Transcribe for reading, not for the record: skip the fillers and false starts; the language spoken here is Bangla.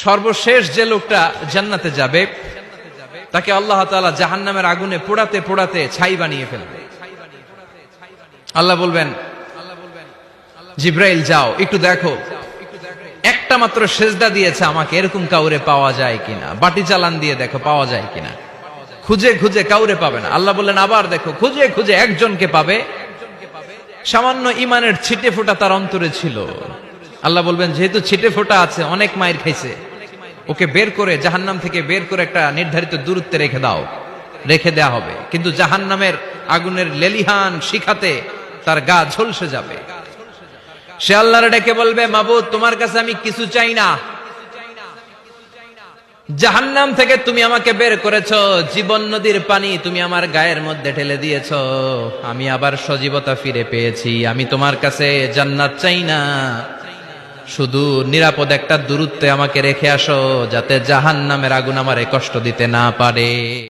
সর্বশেষ যে লোকটা জান্নাতে যাবে তাকে আল্লাহ তাআলা জাহান্নামের আগুনে পোড়াতে পোড়াতে ছাই বানিয়ে ফেলবে। আল্লাহ বলবেন, জিব্রাইল যাও একটু দেখো, একটা মাত্র সেজদা দিয়েছে আমাকে, এরকম কাউরে পাওয়া যায় কিনা। বাটি চালান দিয়ে দেখো পাওয়া যায় কিনা। খুঁজে খুঁজে কাউরে পাবে না। আল্লাহ বললেন আবার দেখো, খুঁজে খুঁজে একজনকে পাবে, সামান্য ইমানের ছিটে ফোঁটা তার অন্তরে ছিল। আল্লাহ বলবেন যেহেতু ছিটে ফোঁটা আছে, অনেক মায়ের খাইছে, ওকে বের করে জাহান্নাম থেকে বের করে একটা নির্ধারিত দূরত্বে রেখে দাও। রেখে দেয়া হবে, কিন্তু জাহান্নামের আগুনের লেলিহান শিখাতে তার গা ঝলসে যাবে। সে আল্লাহর ডেকে বলবে, মাবুদ তোমার কাছে আমি কিছু চাই না, জাহান্নাম থেকে তুমি আমাকে বের করেছো, জীবন নদীর পানি তুমি আমার গায়ের মধ্যে ঢেলে দিয়েছো, আমি আবার সজীবতা ফিরে পেয়েছি। আমি তোমার কাছে জান্নাত চাই না, শুধু নিরাপদ একটা দূরত্বে আমাকে রেখে আসো, যাতে জাহান্নামের আগুন আমারে কষ্ট দিতে না পারে।